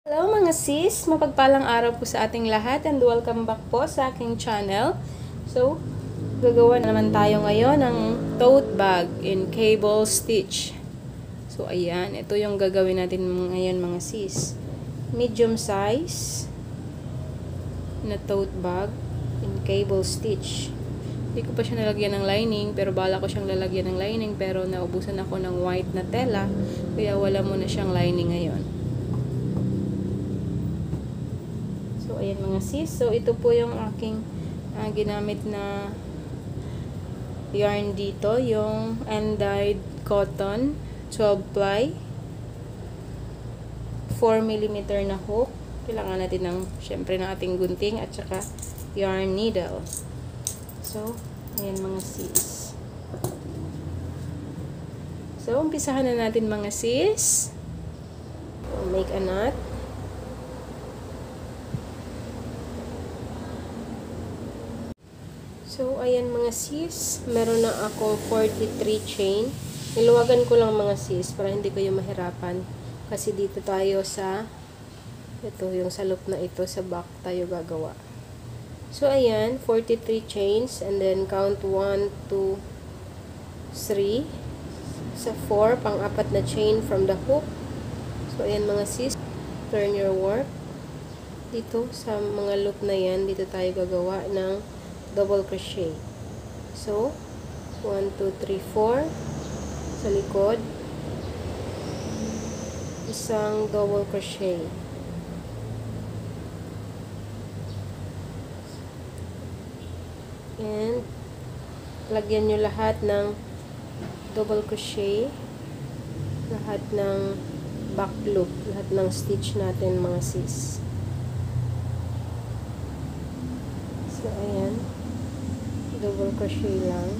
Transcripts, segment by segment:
Hello mga sis! Mapagpalang araw po sa ating lahat and welcome back po sa aking channel. So, gagawa naman tayo ngayon ng tote bag in cable stitch. So, ayan. Ito yung gagawin natin ngayon mga sis. Medium size na tote bag in cable stitch. Hindi ko pa siya nalagyan ng lining, pero bala ko siyang lalagyan ng lining, pero naubusan ako ng white na tela, kaya wala muna siyang lining ngayon. So, ayan mga sis. So, ito po yung aking ginamit na yarn dito. Yung undyed cotton 12 ply 4mm na hook. Kailangan natin ng, syempre, ng ating gunting at saka yarn needle. So, ayan mga sis. So, umpisahan na natin mga sis. So, make a knot. So, ayan mga sis, meron na akong 43 chain. Niluwagan ko lang mga sis para hindi kayo mahirapan. Kasi dito tayo sa, ito yung sa loop na ito, sa back tayo gagawa. So, ayan, 43 chains. And then, count 1, 2, 3. Sa 4, pang-apat na chain from the hook. So, ayan mga sis, turn your work. Dito, sa mga loop na yan, dito tayo gagawa ng double crochet. So, 1, 2, 3, 4 sa likod, isang double crochet. And lagyan nyo lahat ng double crochet, lahat ng back loop, lahat ng stitch natin mga sis. So, ayan, double crochet lang.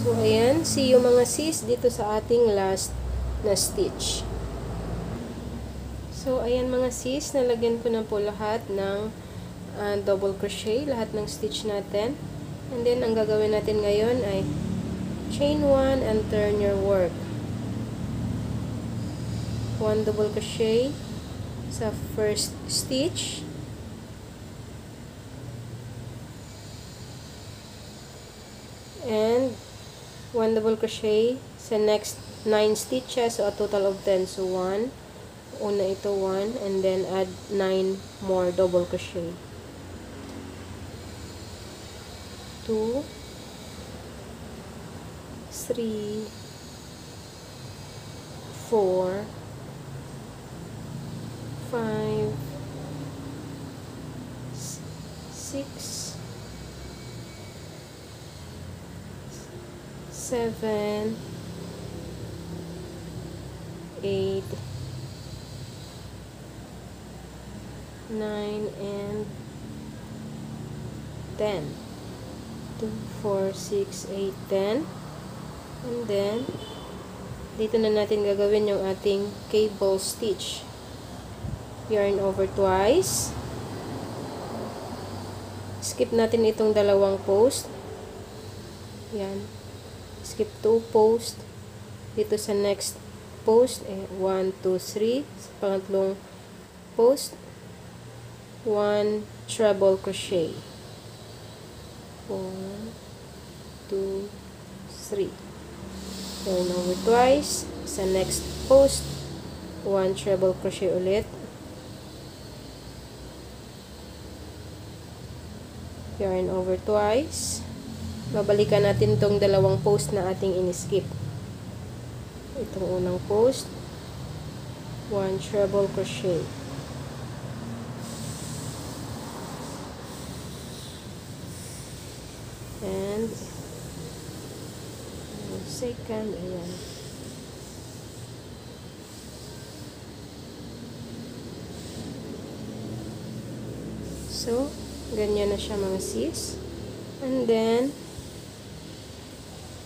So, ayan, see you mga sis dito sa ating last na stitch. So, ayan mga sis, nalagyan ko na po lahat ng double crochet, lahat ng stitch natin. And then, ang gagawin natin ngayon ay chain 1 and turn your work. 1 double crochet sa first stitch. And 1 double crochet sa next 9 stitches, so a total of 10. So 1, una ito 1, and then add 9 more double crochet. 2, 3, 4, 5, 6, 7, 8, 9, and 10. 2, 4, 6, 8, 10. And then, dito na natin gagawin yung ating cable stitch. Yarn over twice. Skip natin itong dalawang post. Yan. Skip 2 post. Dito sa next post, 1, 2, 3. Sa pangatlong post, 1 treble crochet. 1, 2, 3. Yarn over twice. Sa next post, 1 treble crochet ulit. Yarn over twice. Babalikan natin tong dalawang post na ating in-skip. Itong unang post, 1 treble crochet. And second, ayan. So, ganyan na siya mga sis. And then,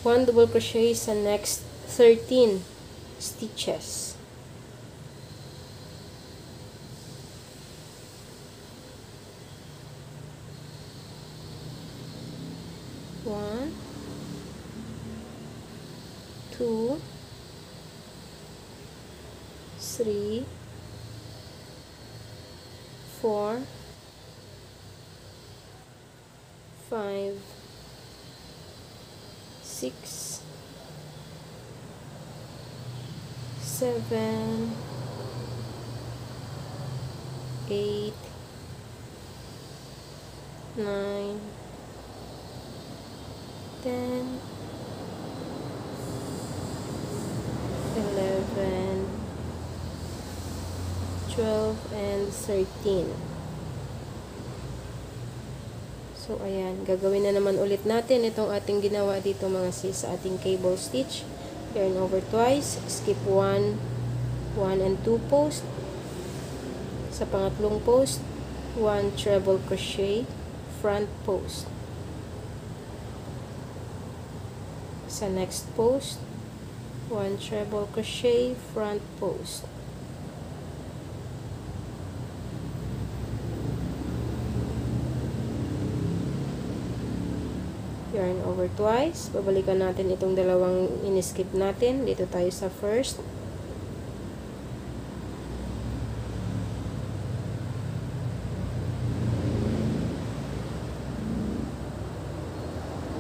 1 double crochet sa next 13 stitches. 1, 2, 3, 4, 5, 6, 7, 8, 9, 10, 11, 12, and 13. So, ayan. Gagawin na naman ulit natin itong ating ginawa dito mga sis sa ating cable stitch. Yarn over twice. Skip 1 and 2 post. Sa pangatlong post, 1 treble crochet, front post. Sa next post, 1 treble crochet, front post. Yarn over twice. Babalikan natin itong dalawang in-skip natin. Dito tayo sa first.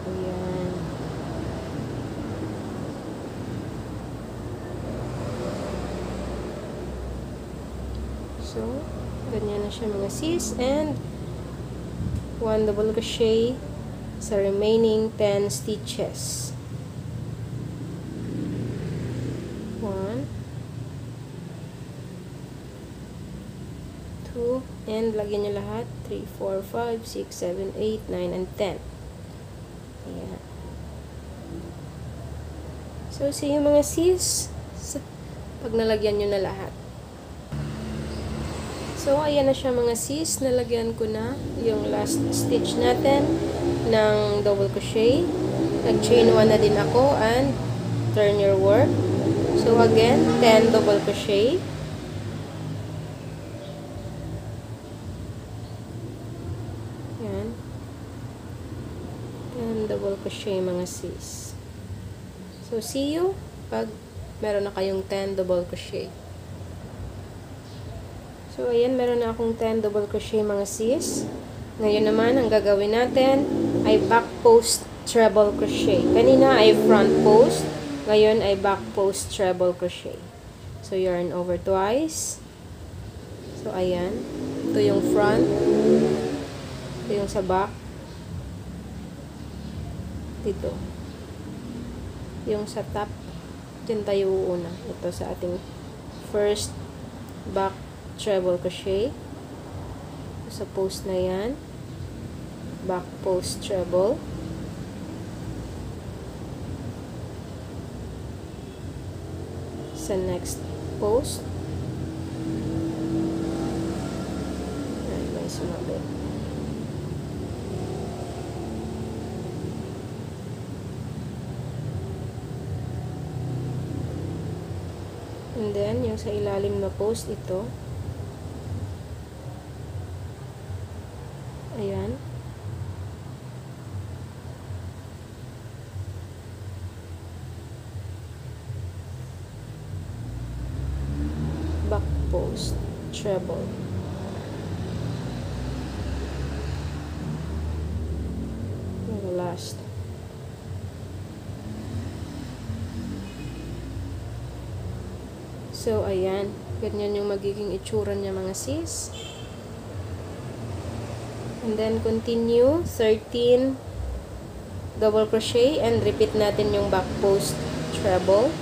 Ayan. So, ganyan na siya mga sis. And 1 double crochet sa remaining 10 stitches. 1, 2, and lagyan nyo lahat. 3, 4, 5, 6, 7, 8, 9, and 10. Ayan. So, see you mga sis pag nalagyan nyo na lahat. So, ayan na siya mga sis. Nalagyan ko na yung last stitch natin ng double crochet. Nag-chain 1 na din ako and turn your work. So, again, 10 double crochet. Yan. 10 double crochet mga sis. So, see you pag meron na kayong 10 double crochet. So, ayan, meron na akong 10 double crochet mga sis. Ngayon naman, ang gagawin natin ay back post treble crochet. Kanina ay front post. Ngayon ay back post treble crochet. So, yarn over twice. So, ayan. Ito yung front. Ito yung sa back. Dito. Yung sa top. Diyan tayo uuna. Ito sa ating first back treble crochet. Sa post na yan, back post treble, sa next post, ay may sumabit, and then yung sa ilalim na post, ito. Ayan. Back post treble. Yung last. So, ayan. Ganyan yung magiging itsura niya mga sis. And then, continue 13 double crochet and repeat natin yung back post treble.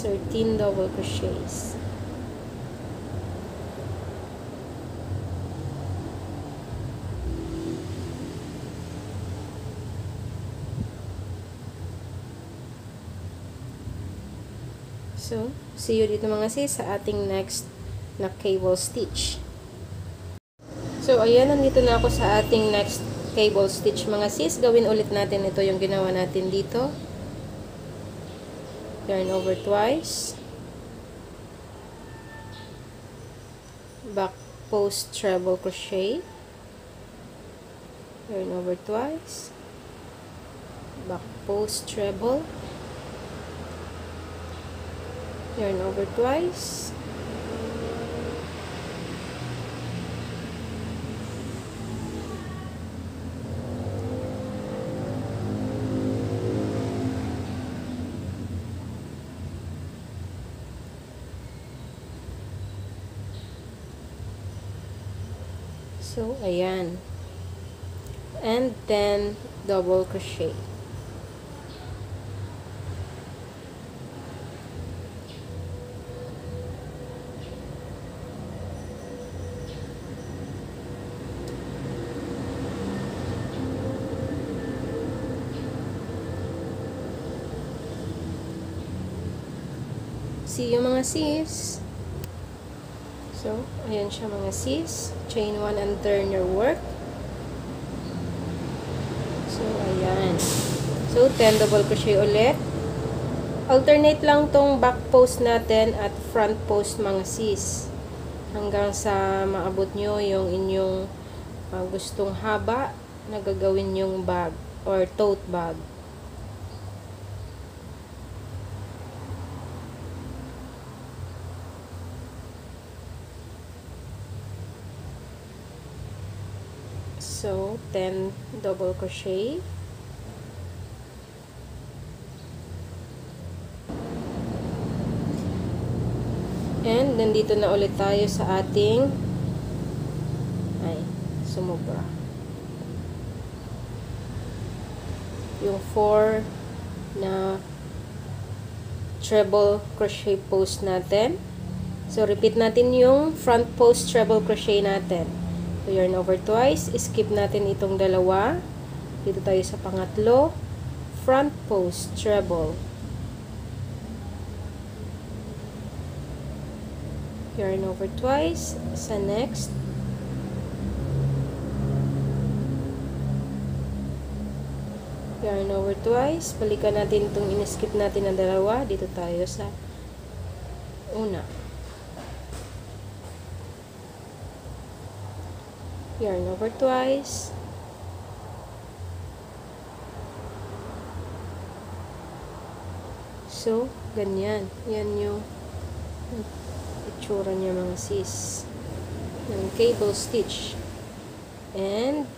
13 double crochets. So, see you dito mga sis sa ating next na cable stitch. So, ayan, nandito na ako sa ating next cable stitch mga sis. Gawin ulit natin ito yung ginawa natin dito. Yarn over twice. Back post treble crochet. yarn over twice, back post treble, yarn over twice, so ayan, and then double crochet. See you mga sis. So, ayan siya mga sis. Chain 1 and turn your work. So, ayan. So, 10 double crochet ulit. Alternate lang tong back post natin at front post mga sis. Hanggang sa maabot nyo yung inyong gustong haba na gagawin yung bag or tote bag. So, 10 double crochet. And, nandito na ulit tayo sa ating sumobra. Yung 4 na treble crochet post natin. So, repeat natin yung front post treble crochet natin. So, yarn over twice. Skip natin itong dalawa. Dito tayo sa pangatlo. Front post treble. Yarn over twice. Sa next. Yarn over twice. Balikan natin itong in-skip natin na dalawa. Dito tayo sa una. Yarn over twice. So, ganyan. Yan yung itsura niya mga sis. Yung cable stitch. And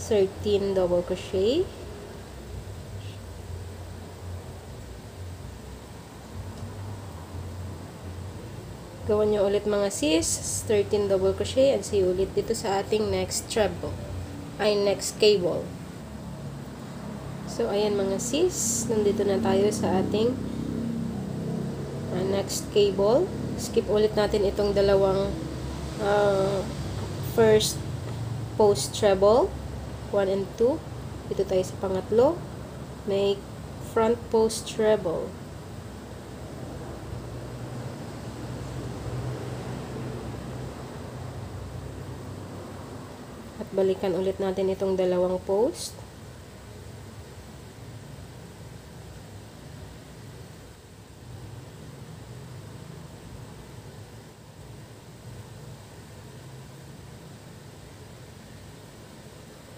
13 double crochet. Gawan nyo ulit mga sis, 13 double crochet, and see you ulit dito sa ating next treble, next cable. So, ayan mga sis, nandito na tayo sa ating next cable. Skip ulit natin itong dalawang first post treble, 1 and 2. Dito tayo sa pangatlo, make front post treble. At balikan ulit natin itong dalawang post.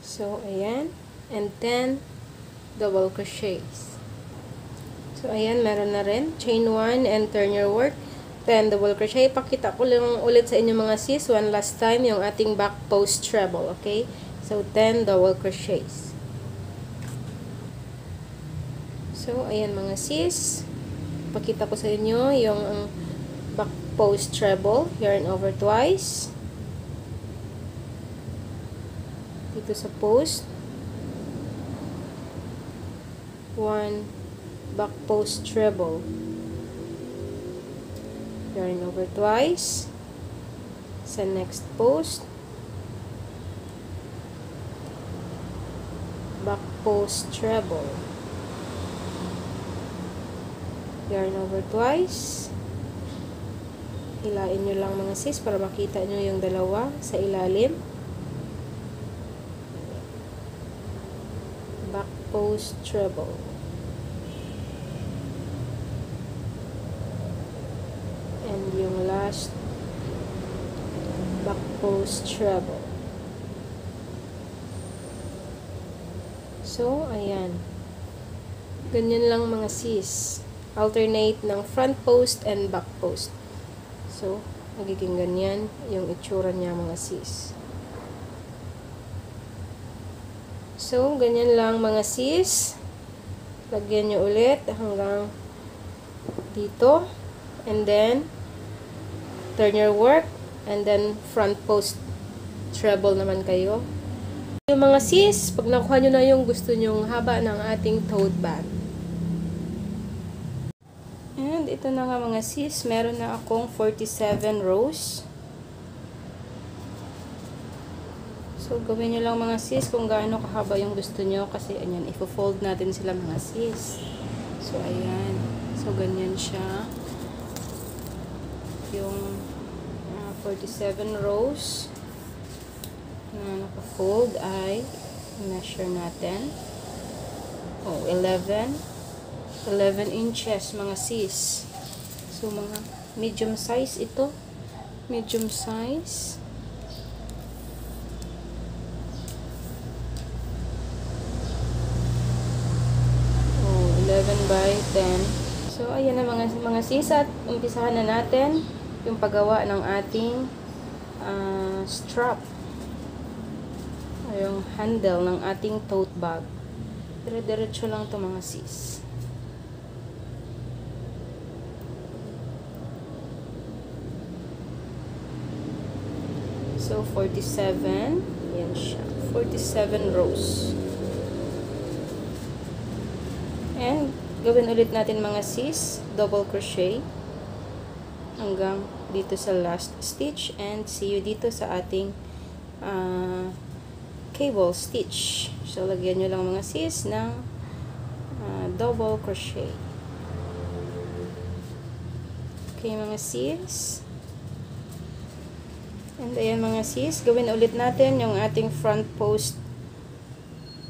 So, ayan. And then, double crochets. So, ayan, meron na rin. Chain 1 and turn your work. 10 double crochet. Pakita ko lang ulit sa inyo mga sis, one last time, yung ating back post treble, okay? So, 10 double crochets. So, ayan mga sis. Pakita ko sa inyo yung back post treble. Yarn over twice. Dito sa post. 1 back post treble. Yarn over twice. Sa next post. Back post treble. Yarn over twice. Hilain nyo lang mga sis para makita nyo yung dalawa sa ilalim. Back post treble. And yung last back post treble. So, ayan. Ganyan lang mga sis. Alternate ng front post and back post. So, magiging ganyan yung itsura niya mga sis. So, ganyan lang mga sis. Lagyan nyo ulit hanggang dito. And then, turn your work. And then, front post treble naman kayo. Yung mga sis, pag nakuha nyo na yung gusto nyong haba ng ating tote bag. And ito na nga mga sis, meron na akong 47 rows. So, gawin nyo lang mga sis kung gaano kahaba yung gusto nyo. Kasi, ayan, ifo-fold natin sila mga sis. So, ayan. So, ganyan siya. Yung 47 rows na naka-fold ay measure natin. 11 inches mga sis. So, mga medium size ito. Medium size. Oh, 11 by 10. So, ayan na mga sis, at umpisahan na natin yung paggawa ng ating strap. O yung handle ng ating tote bag. Dire-diretso lang to mga sis. So, 47. Yan siya. 47 rows. And, gawin ulit natin mga sis. Double crochet. Hanggang dito sa last stitch. And, see you dito sa ating cable stitch. So, lagyan nyo lang mga sis ng double crochet. Okay, mga sis. And ayan mga sis, gawin ulit natin yung ating front post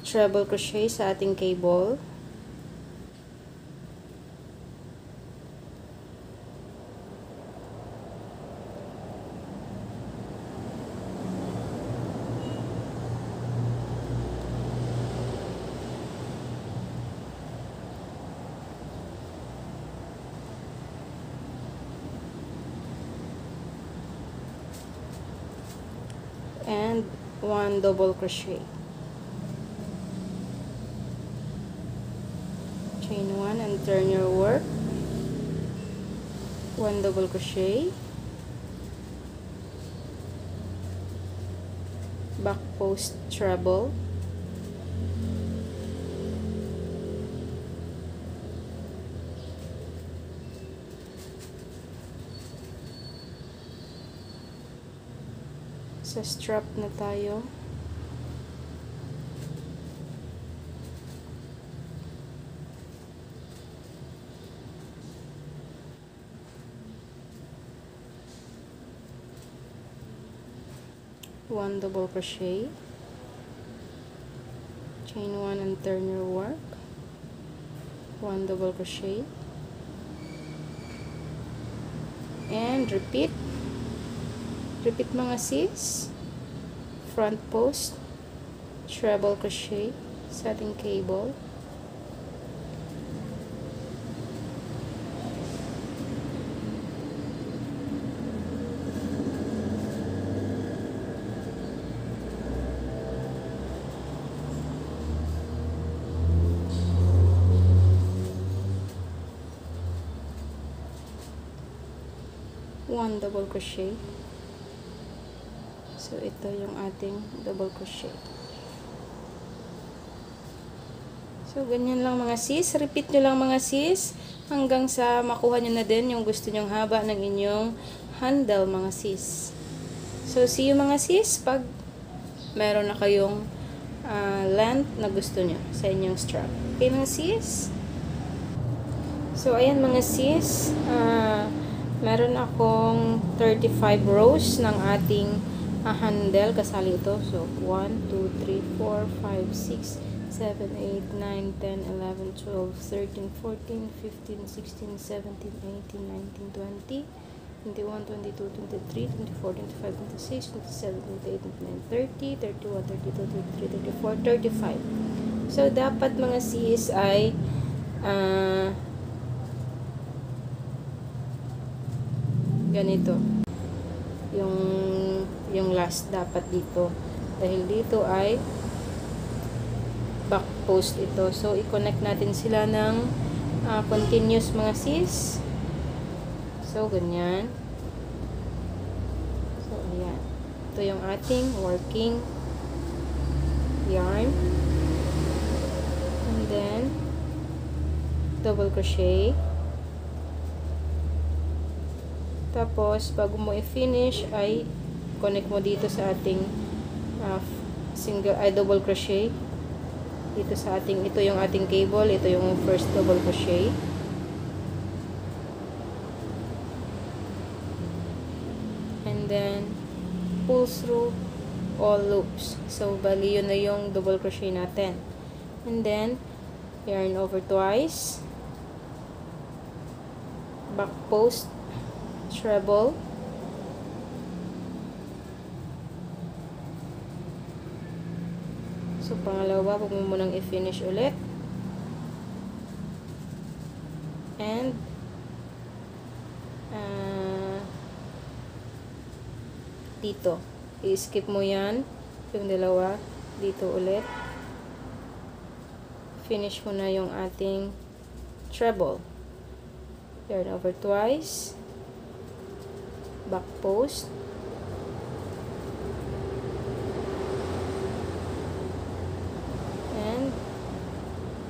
treble crochet sa ating cable. And 1 double crochet. Chain 1 and turn your work. 1 double crochet. Back post treble. Sa strap na tayo. One double crochet, chain 1 and turn your work, 1 double crochet, and repeat mga sis, front post treble crochet sa ating cable. One double crochet. So, ito yung ating double crochet. So, ganyan lang mga sis. Repeat nyo lang mga sis hanggang sa makuha nyo na din yung gusto nyong haba ng inyong handle mga sis. So, see you mga sis pag meron na kayong length na gusto nyo sa inyong strap. Okay mga sis? So, ayan mga sis. Meron akong 35 rows ng ating handle, kasali ito. So, 1, 2, 3, 4, 5, 6, 7, 8, 9, 10, 11, 12, 13, 14, 15, 16, 17, 18, 19, 20, 21, 22, 23, 24, 25, 26, 27, 28, 29, 30, 31, 32, 33, 34, 35. So, dapat mga sis ay ganito. Yung last dapat dito. Dahil dito ay back post ito. So, i-connect natin sila ng continuous mga sis. So, ganyan. So, ayan. Ito yung ating working yarn. And then, double crochet. Tapos, bago mo i-finish, ay connect mo dito sa ating double crochet. Dito sa ating, ito yung ating cable. Ito yung first double crochet. And then, pull through all loops. So, bali yun na yung double crochet natin. And then, yarn over twice. Back post, treble. So, pangalawa, huwag mo munang i-finish ulit. And, dito. I-skip mo yan. Yung dalawa. Dito ulit. Finish mo na yung ating treble. Yarn over twice. Back post. And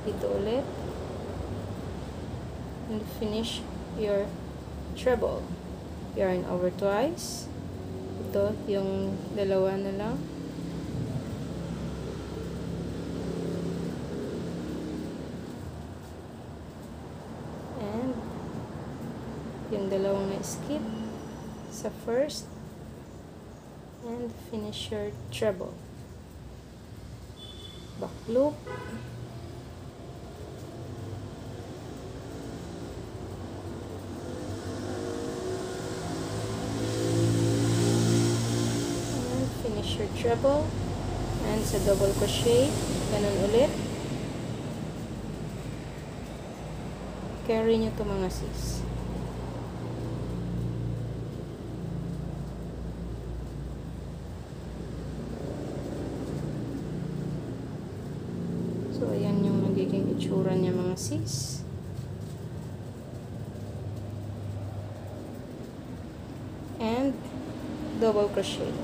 dito ulit. And finish your treble. Yarn over twice. Ito, yung dalawa na lang. And yung dalawang na-skip sa first. And finish your treble. Back loop. Your treble, and sa double crochet, ganun ulit. Carry nyo to mga sis. So, ayan yung magiging itsura niya mga sis. And double crochet.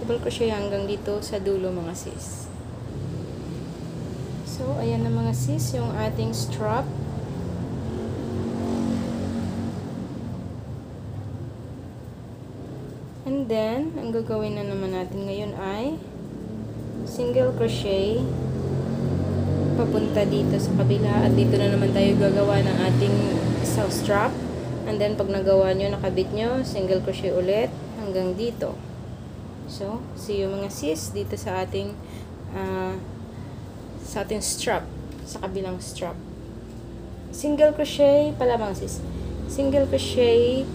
Double crochet hanggang dito sa dulo mga sis. So, ayan na mga sis, yung ating strap. And then, ang gagawin na naman natin ngayon ay single crochet papunta dito sa kabila, at dito na naman tayo gagawa ng ating self strap. And then, pag nagawa nyo, nakabit nyo, single crochet ulit hanggang dito. So, see you mga sis dito sa ating strap, sa kabilang strap. Single crochet pala mga sis. Single crochet,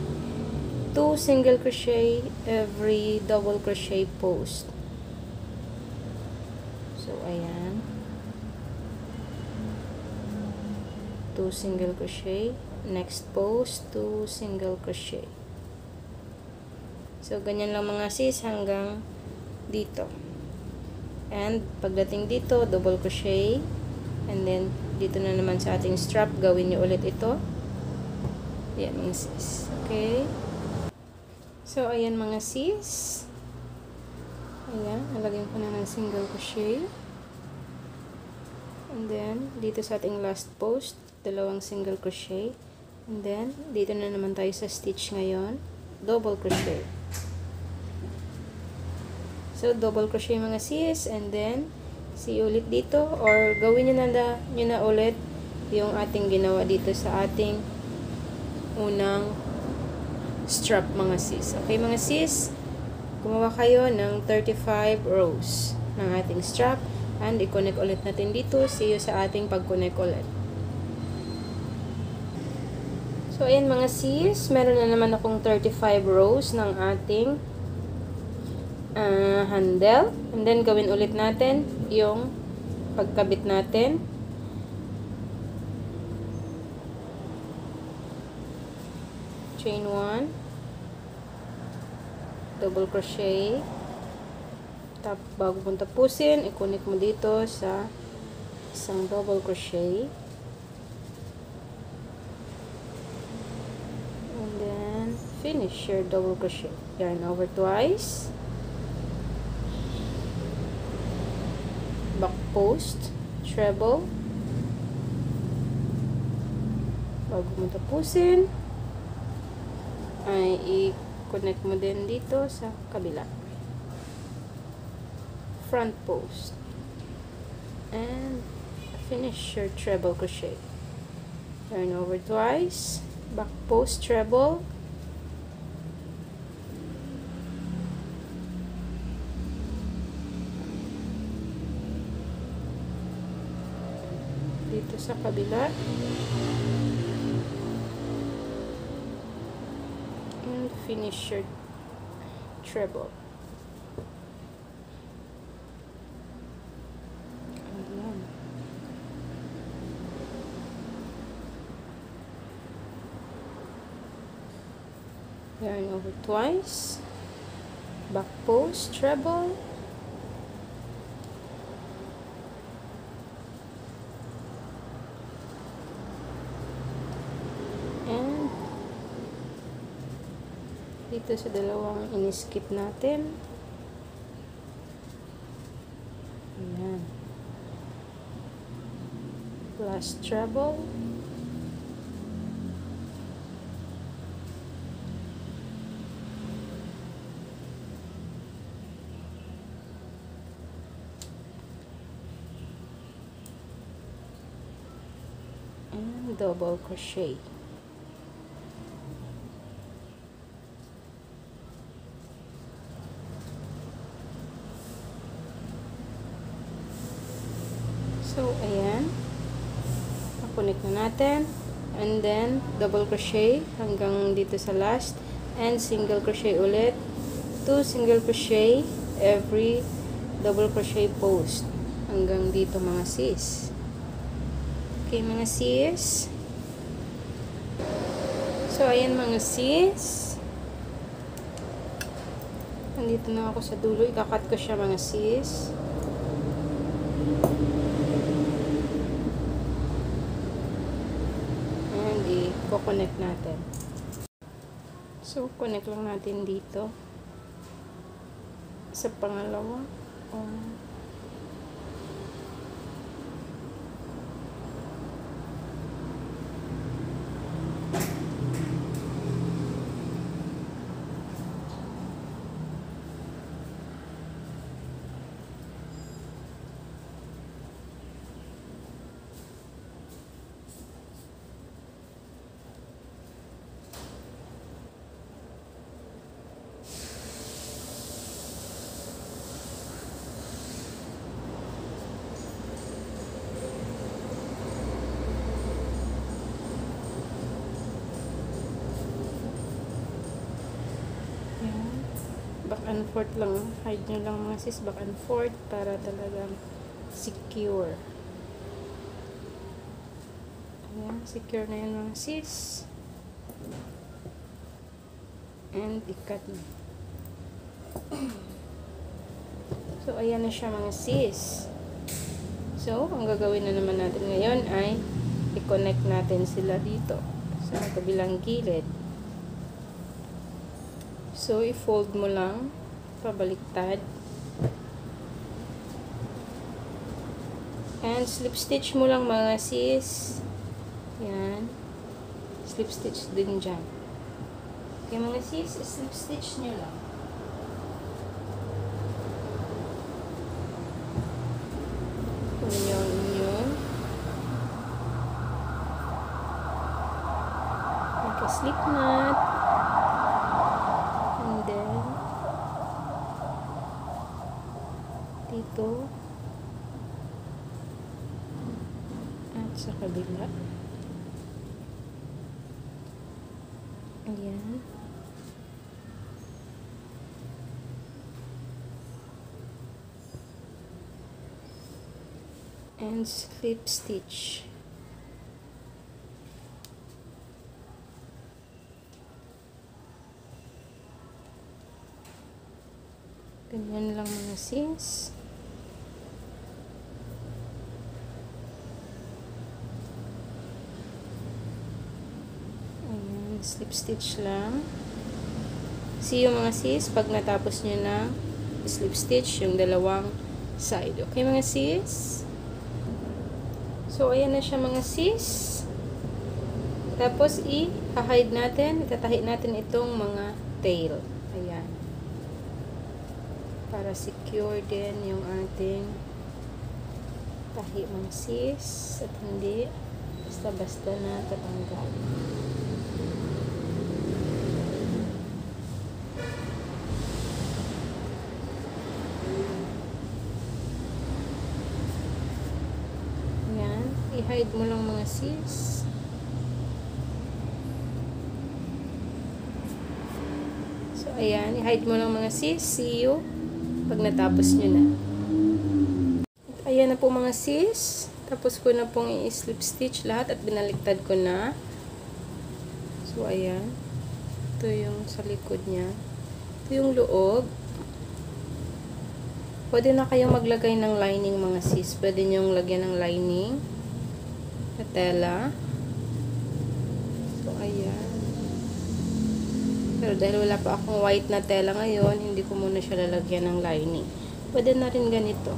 2 single crochet every double crochet post. So, ayan. 2 single crochet. Next post, 2 single crochet. So, ganyan lang mga sis hanggang dito. And, pagdating dito, double crochet. And then, dito na naman sa ating strap, gawin nyo ulit ito. Ayan mga sis. Okay? So, ayan mga sis. Ayan, nalagyan ko na ng single crochet. And then, dito sa ating last post, 2 single crochet. And then, dito na naman tayo sa stitch ngayon. Double crochet. So, double crochet mga sis, and then, see ulit dito, or gawin nyo na ulit yung ating ginawa dito sa ating unang strap mga sis. Okay mga sis? gumawa kayo ng 35 rows ng ating strap and i-connect ulit natin dito. See you sa ating pag-connect ulit. So, ayan mga sis, meron na naman akong 35 rows ng ating handle. And then, gawin ulit natin yung pagkabit natin. Chain 1, double crochet. Tapos, bago mong tapusin, i-connect mo dito sa isang double crochet. Finish your double crochet. Yarn over twice, back post, treble. Bago mo tapusin, ay i-connect mo din dito sa kabila. Front post. And finish your treble crochet. Yarn over twice, back post, treble. Dito sa kabila. And finish your treble. Ayan. Yarn over twice. Back post, treble. And dito sa dalawang in-skip natin. Ayan. Last treble. And double crochet. So, ayan. Connect na natin. And then, double crochet hanggang dito sa last. And single crochet ulit. 2 single crochet every double crochet post. Hanggang dito mga sis. Okay mga sis. So, ayan mga sis. Nandito na ako sa dulo. Ikakat ko siya mga sis. Connect natin. So, connect lang natin dito sa pangalawa. Back and forth lang. Hide nyo lang mga sis. Back and forth para talagang secure. Ayan. Secure na yan mga sis. And ikat na. So, ayan na siya mga sis. So, ang gagawin na naman natin ngayon ay i-connect natin sila dito sa kabilang gilid. So, i-fold mo lang pabaliktad. And slip stitch mo lang mga sis. Yan. Slip stitch din dyan. Okay mga sis, slip stitch nyo lang. Kunin nyo ang inyong slip knot. And then dito. At sa kabila. Ayan. And slip stitch. Ganyan lang mga sis. Ayan, slip stitch lang. See you mga sis pag natapos nyo na slip stitch yung dalawang side. Okay mga sis? So, ayan na siya mga sis. Tapos, i-hide natin, itatahi natin itong mga tail. Ayan. Para secure din yung ating tahi mga sis. At hindi basta-basta na tatanggal. I-hide mo lang mga sis. So, ayan. I-hide mo lang mga sis. See you pag natapos nyo na. Ayan na po mga sis. Tapos ko na pong i-slip stitch lahat at binaliktad ko na. So, ayan. Ito yung sa likod niya. Ito yung loob. Pwede na kayong maglagay ng lining mga sis. Pwede nyong lagyan ng lining na tela. So, ayan. Pero dahil wala pa akong white na tela ngayon, hindi ko muna siya lalagyan ng lining. Pwede na rin ganito.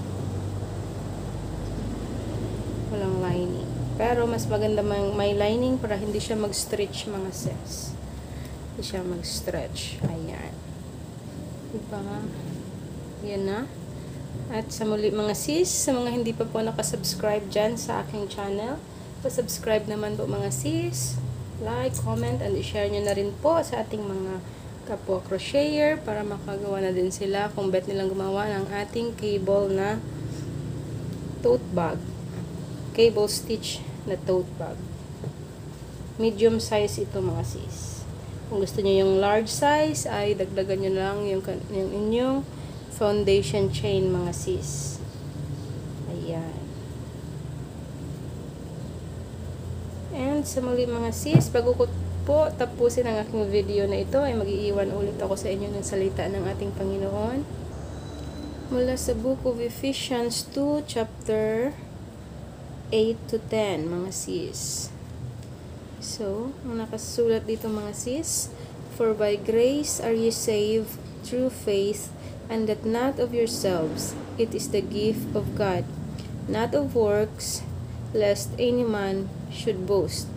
Walang lining. Pero mas maganda may lining para hindi siya mag-stretch mga sis. Hindi siya mag-stretch. Ayan. Diba? Yan na. At sa muli mga sis, sa mga hindi pa po nakasubscribe dyan sa aking channel, pa-subscribe naman po mga sis, like, comment, and i-share nyo na rin po sa ating mga kapwa crocheter para makagawa na din sila kung bet nilang gumawa ng ating cable na tote bag. Cable stitch na tote bag. Medium size ito mga sis. Kung gusto nyo yung large size, ay dagdagan nyo lang yung inyong foundation chain mga sis. Ayan. And sa muli mga sis, bago ko po tapusin ang aking video na ito, ay mag-iiwan ulit ako sa inyo ng salita ng ating Panginoon. Mula sa Book of Ephesians 2, chapter 8 to 10, mga sis. So, ang nakasulat dito mga sis, for by grace are ye saved through faith, and that not of yourselves, it is the gift of God, not of works, lest any man should boast.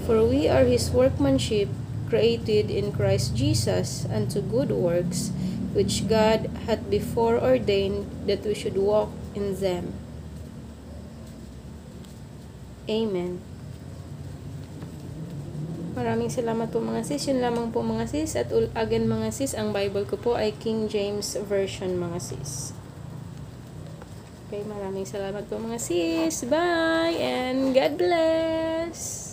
For we are his workmanship, created in Christ Jesus unto good works, which God hath before ordained that we should walk in them. Amen. Maraming salamat po mga sis. Yun lamang po mga sis. At again mga sis, ang Bible ko po ay King James Version mga sis. Okay, maraming salamat po mga sis. Bye and God bless!